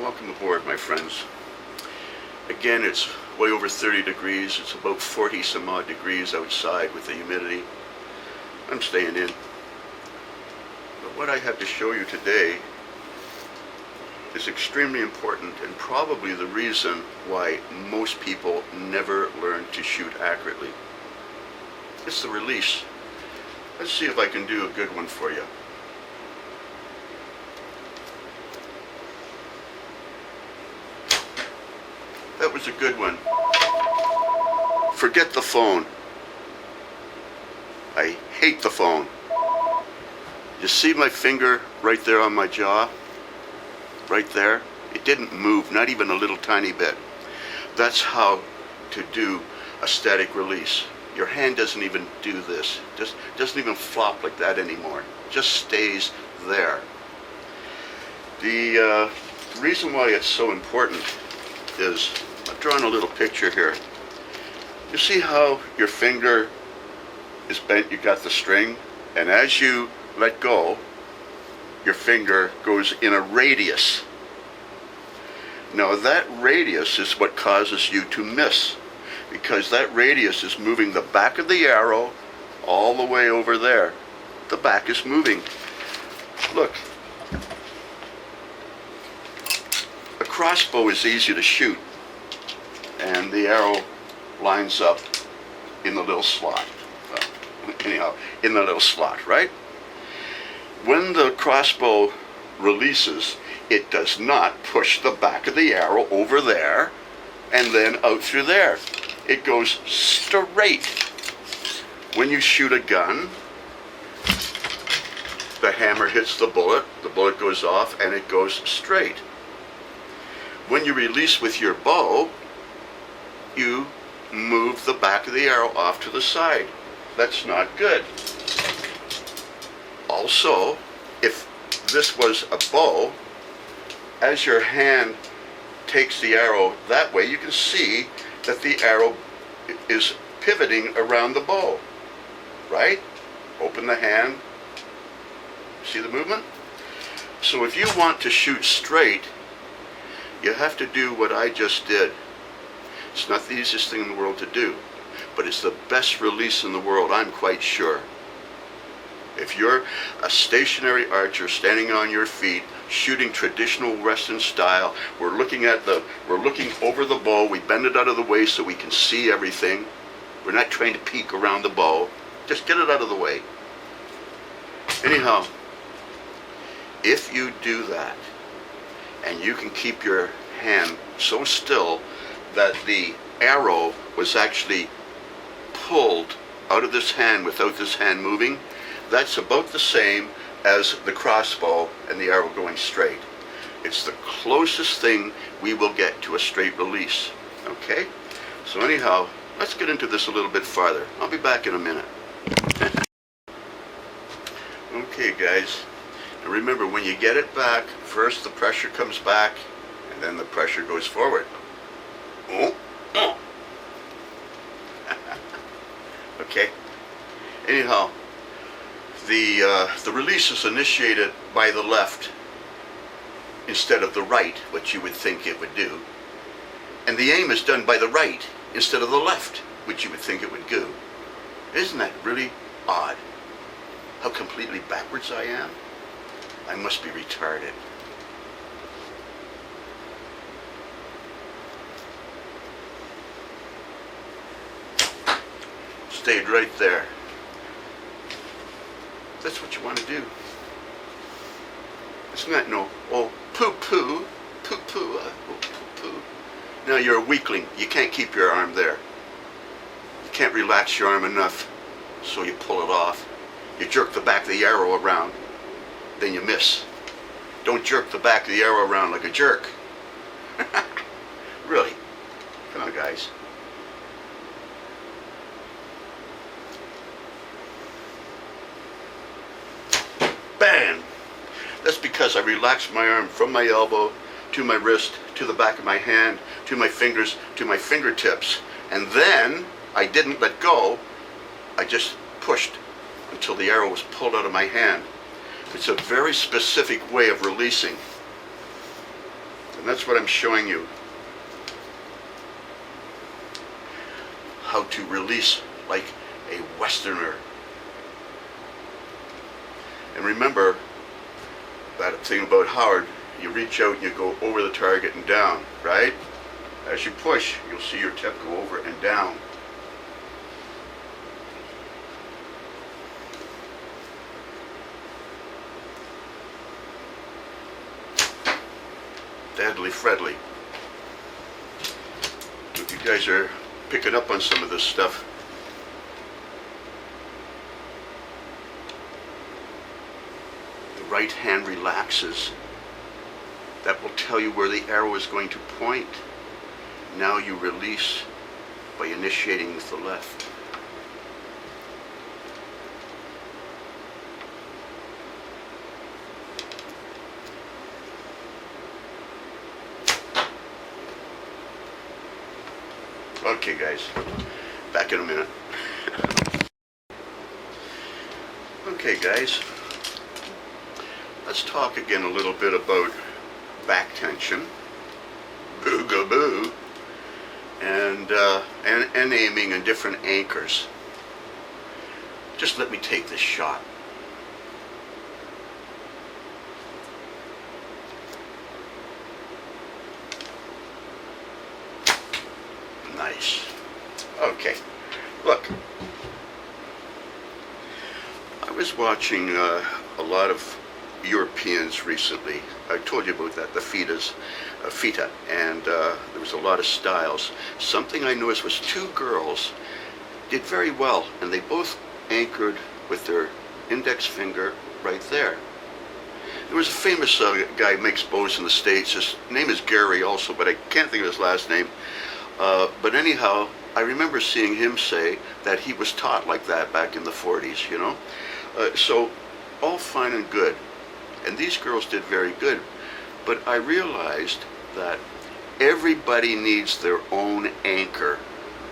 Welcome aboard, my friends. Again, it's way over 30 degrees. It's about 40 some odd degrees outside with the humidity. I'm staying in. But what I have to show you today is extremely important and probably the reason why most people never learn to shoot accurately. It's the release. Let's see if I can do a good one for you. That was a good one. Forget the phone. I hate the phone. You see my finger right there on my jaw? Right there? It didn't move, not even a little tiny bit. That's how to do a static release. Your hand doesn't even do this. Just doesn't even flop like that anymore. It just stays there. The reason why it's so important is I've drawn a little picture here. You see how your finger is bent, you got the string, and as you let go, your finger goes in a radius. Now that radius is what causes you to miss, because that radius is moving the back of the arrow all the way over there. The back is moving. Look, a crossbow is easy to shoot, and the arrow lines up in the little slot. Well, anyhow, in the little slot, right? When the crossbow releases, it does not push the back of the arrow over there and then out through there. It goes straight. When you shoot a gun, the hammer hits the bullet goes off, and it goes straight. When you release with your bow, you move the back of the arrow off to the side. That's not good. Also, if this was a bow, as your hand takes the arrow that way, you can see that the arrow is pivoting around the bow, right? Open the hand. See the movement? So if you want to shoot straight, you have to do what I just did. It's not the easiest thing in the world to do, but it's the best release in the world, I'm quite sure. If you're a stationary archer standing on your feet, shooting traditional Western style, we're looking over the bow, we bend it out of the way so we can see everything. We're not trying to peek around the bow. Just get it out of the way. Anyhow, if you do that, and you can keep your hand so still that the arrow was actually pulled out of this hand without this hand moving, that's about the same as the crossbow and the arrow going straight. It's the closest thing we will get to a straight release. Okay? So anyhow, let's get into this a little bit farther. I'll be back in a minute. Okay guys, now remember, when you get it back, first the pressure comes back and then the pressure goes forward. Oh. Okay. Anyhow, the release is initiated by the left instead of the right, what you would think it would do, and the aim is done by the right instead of the left, which you would think it would do. Isn't that really odd? How completely backwards I am? I must be retarded. Stayed right there. That's what you want to do. It's not no, oh, poo-poo, poo-poo, oh, poo-poo. No, you're a weakling. You can't keep your arm there. You can't relax your arm enough, so you pull it off. You jerk the back of the arrow around, then you miss. Don't jerk the back of the arrow around like a jerk. Really. Come on, guys. Bam! That's because I relaxed my arm from my elbow to my wrist, to the back of my hand, to my fingers, to my fingertips. And then I didn't let go. I just pushed until the arrow was pulled out of my hand. It's a very specific way of releasing. And that's what I'm showing you. How to release like a Westerner. And remember that thing about Howard, you reach out and you go over the target and down, right? As you push, you'll see your tip go over and down. Deadly friendly. If you guys are picking up on some of this stuff. The right hand relaxes. That will tell you where the arrow is going to point. Now you release by initiating with the left. Okay guys, back in a minute. Okay guys, let's talk again a little bit about back tension, boogaboo, and aiming and different anchors. Just let me take this shot. Nice. Okay, look. I was watching a lot of Europeans recently. I told you about that, the fita, and there was a lot of styles. Something I noticed was two girls did very well, and they both anchored with their index finger right there. There was a famous guy who makes bows in the States. His name is Gare also, but I can't think of his last name. But anyhow, I remember seeing him say that he was taught like that back in the 40s, you know. So, all fine and good. And these girls did very good. But I realized that everybody needs their own anchor.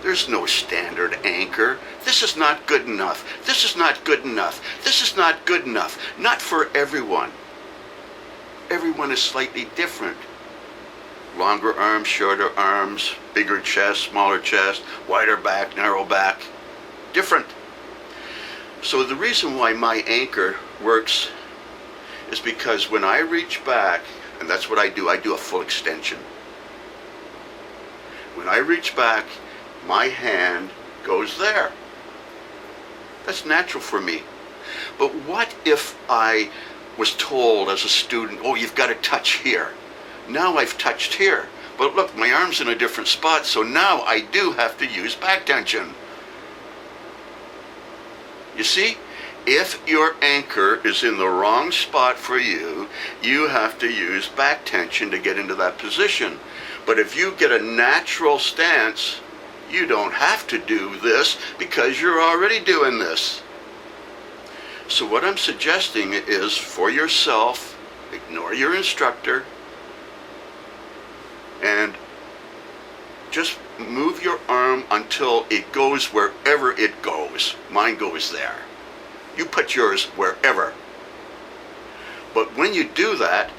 There's no standard anchor. This is not good enough. This is not good enough. This is not good enough. Not for everyone. Everyone is slightly different. Longer arms, shorter arms, bigger chest, smaller chest, wider back, narrow back. Different. So the reason why my anchor works is because when I reach back, and that's what I do a full extension. When I reach back, my hand goes there. That's natural for me. But what if I was told as a student, oh, you've got to touch here. Now I've touched here. But look, my arm's in a different spot, so now I do have to use back tension. You see? If your anchor is in the wrong spot for you, you have to use back tension to get into that position. But if you get a natural stance, you don't have to do this because you're already doing this. So what I'm suggesting is for yourself, ignore your instructor, and just move your arm until it goes wherever it goes. Mine goes there. You put yours wherever. But when you do that,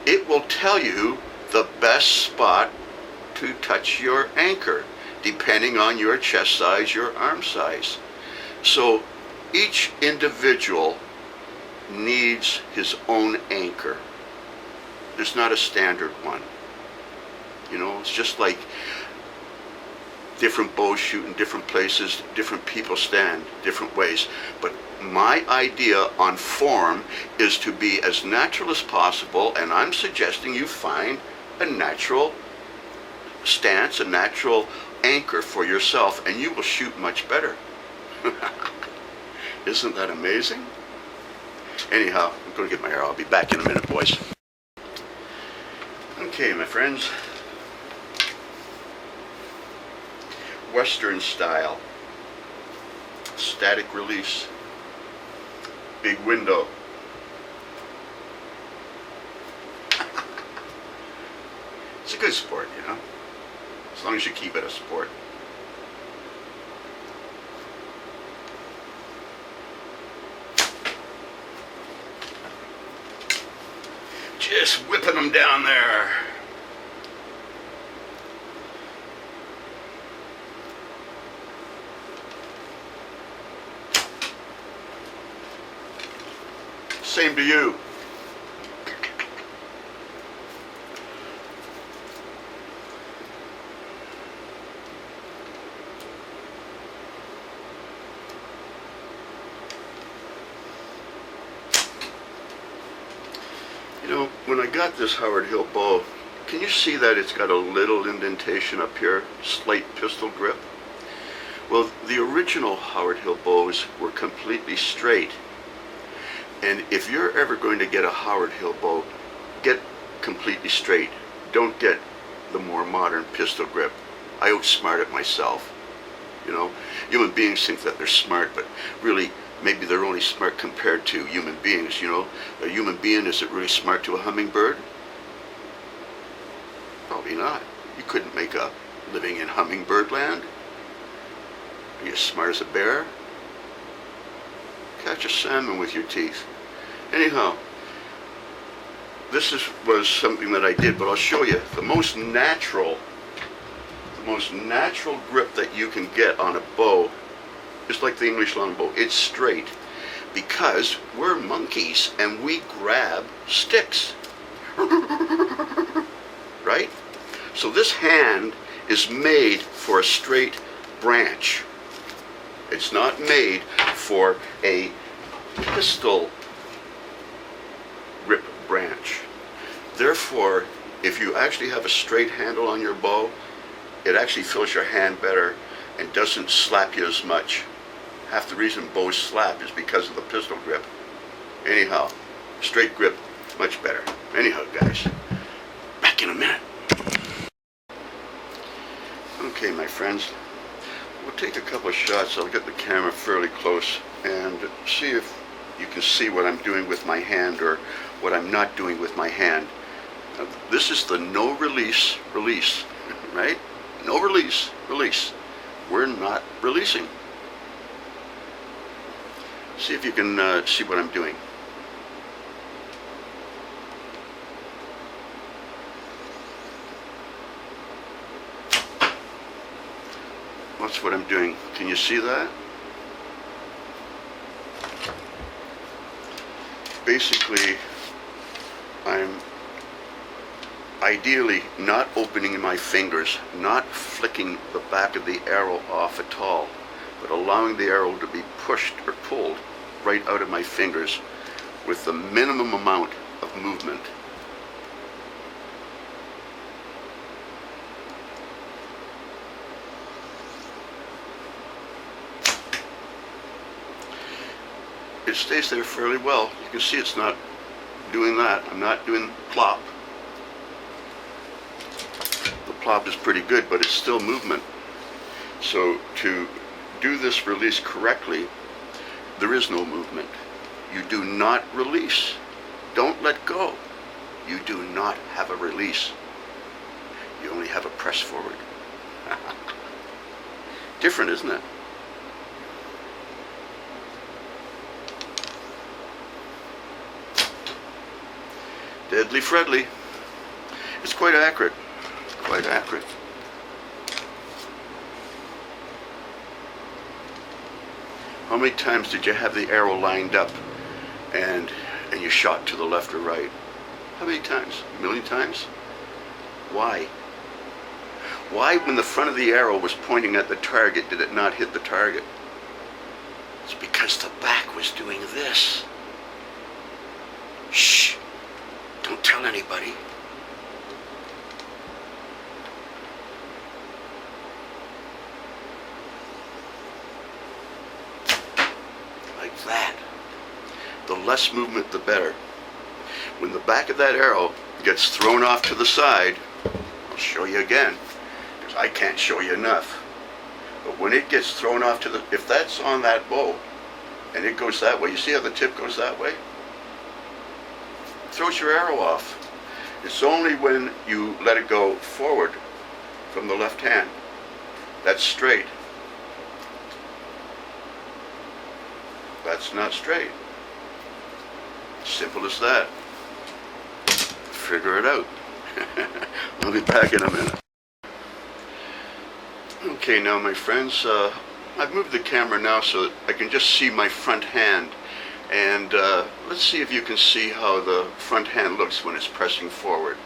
it will tell you the best spot to touch your anchor, depending on your chest size, your arm size. So each individual needs his own anchor. There's not a standard one. You know, it's just like different bows shoot in different places, different people stand different ways. But my idea on form is to be as natural as possible, and I'm suggesting you find a natural stance, a natural anchor for yourself, and you will shoot much better. Isn't that amazing? Anyhow, I'm going to get my hair. I'll be back in a minute, boys. Okay, my friends. Western style. Static release. Big window. It's a good sport, you know, as long as you keep it a sport. Just whipping them down there. Same to you. You know, when I got this Howard Hill bow, can you see that it's got a little indentation up here, slight pistol grip? Well, the original Howard Hill bows were completely straight. And if you're ever going to get a Howard Hill bow, get completely straight. Don't get the more modern pistol grip. I outsmart it myself. You know, human beings think that they're smart, but really, maybe they're only smart compared to human beings, you know. A human being, is it really smart to a hummingbird? Probably not. You couldn't make a living in hummingbird land. Are you as smart as a bear? Catch a salmon with your teeth. Anyhow, was something that I did, but I'll show you. The most natural grip that you can get on a bow is like the English longbow. It's straight, because we're monkeys and we grab sticks. Right? So this hand is made for a straight branch. It's not made for a pistol grip branch. Therefore, if you actually have a straight handle on your bow, it actually fills your hand better and doesn't slap you as much. Half the reason bows slap is because of the pistol grip. Anyhow, straight grip, much better. Anyhow, guys, back in a minute. Okay, my friends, we'll take a couple of shots. I'll get the camera fairly close and see if you can see what I'm doing with my hand or what I'm not doing with my hand. Now, this is the no release, right? No release. We're not releasing. See if you can see what I'm doing. That's what I'm doing. Can you see that? Basically, I'm ideally not opening my fingers, not flicking the back of the arrow off at all, but allowing the arrow to be pushed or pulled right out of my fingers with the minimum amount of movement. It stays there fairly well. You can see it's not doing that. I'm not doing plop. The plop is pretty good, but it's still movement. So to do this release correctly, there is no movement. You do not release. Don't let go. You do not have a release. You only have a press forward. Different, isn't it? Deadly friendly. It's quite accurate. Quite accurate. How many times did you have the arrow lined up and you shot to the left or right? How many times? A million times? Why? Why, when the front of the arrow was pointing at the target, did it not hit the target? It's because the back was doing this. Shh! Don't tell anybody. Like that. The less movement, the better. When the back of that arrow gets thrown off to the side, I'll show you again, because I can't show you enough. But when it gets thrown off to the, if that's on that bow, and it goes that way, you see how the tip goes that way? Throws your arrow off. It's only when you let it go forward from the left hand. That's straight. That's not straight. Simple as that. Figure it out. I'll be back in a minute. Okay, now my friends, I've moved the camera now so that I can just see my front hand. And let's see if you can see how the front hand looks when it's pressing forward.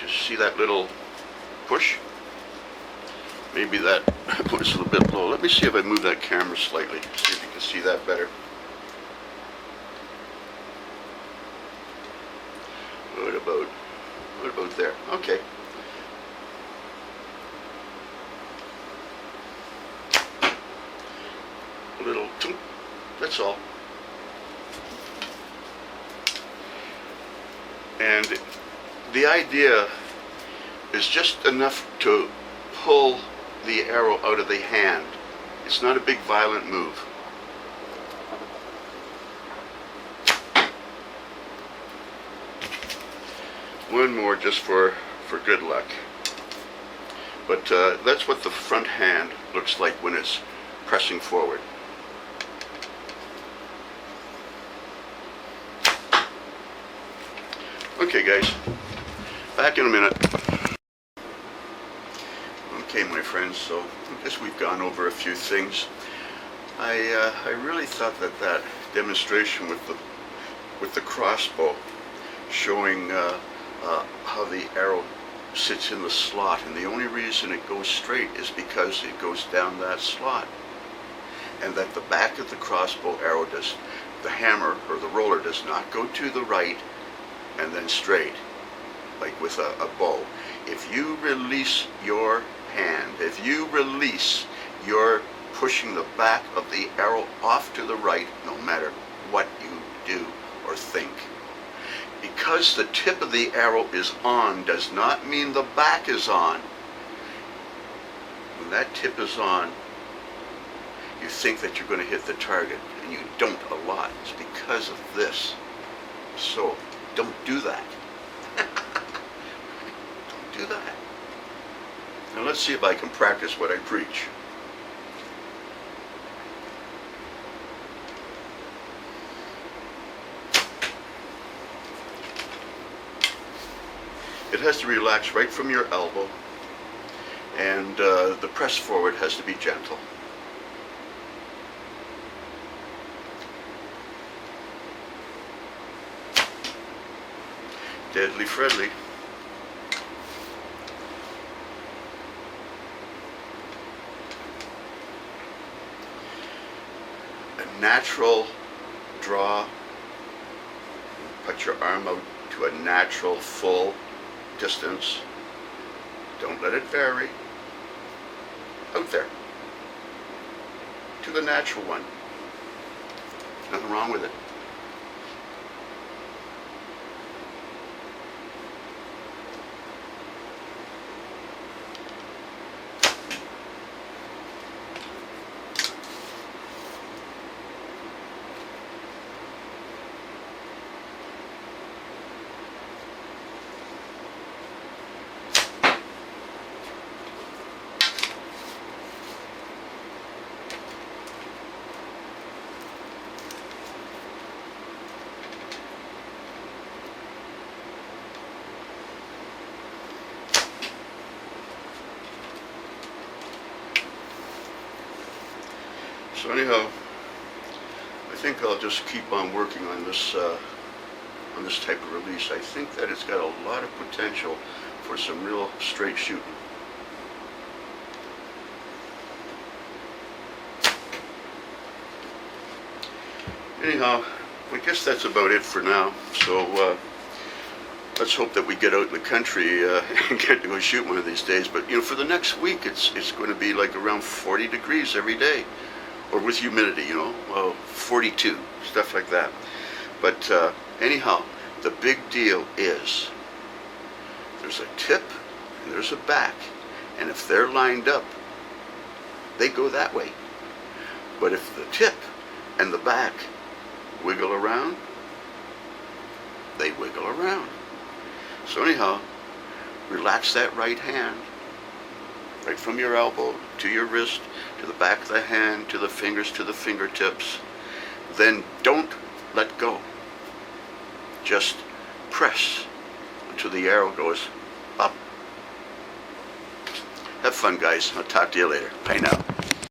Just see that little push? Maybe that was a little bit low. Let me see if I move that camera slightly, see if you can see that better. What about there? Okay. A little toot, that's all. And the idea is just enough to pull the arrow out of the hand. It's not a big violent move. One more just for good luck. But that's what the front hand looks like when it's pressing forward. Okay guys, back in a minute. Okay my friends, so I guess we've gone over a few things. I really thought that demonstration with the crossbow showing how the arrow sits in the slot, and the only reason it goes straight is because it goes down that slot, and that the back of the crossbow arrow the hammer or the roller does not go to the right and then straight like with a bow. If you release your hand, if you release, you're pushing the back of the arrow off to the right no matter what you do or think. Because the tip of the arrow is on does not mean the back is on. When that tip is on, you think that you're going to hit the target, and you don't a lot. It's because of this. So, don't do that. Don't do that. Now let's see if I can practice what I preach. It has to relax right from your elbow, and the press forward has to be gentle. Deadly friendly. A natural draw. Put your arm out to a natural full distance. Don't let it vary. Out there. To the natural one. Nothing wrong with it. So anyhow, I think I'll just keep on working on this type of release. I think that it's got a lot of potential for some real straight shooting. Anyhow, I guess that's about it for now. So let's hope that we get out in the country and get to go shoot one of these days. But for the next week, it's going to be like around 40 degrees every day. Or with humidity, 42, stuff like that. But anyhow, the big deal is there's a tip and there's a back. And if they're lined up, they go that way. But if the tip and the back wiggle around, they wiggle around. So anyhow, relax that right hand. Right from your elbow to your wrist, to the back of the hand, to the fingers, to the fingertips. Then don't let go. Just press till the arrow goes up. Have fun, guys. I'll talk to you later. Bye now.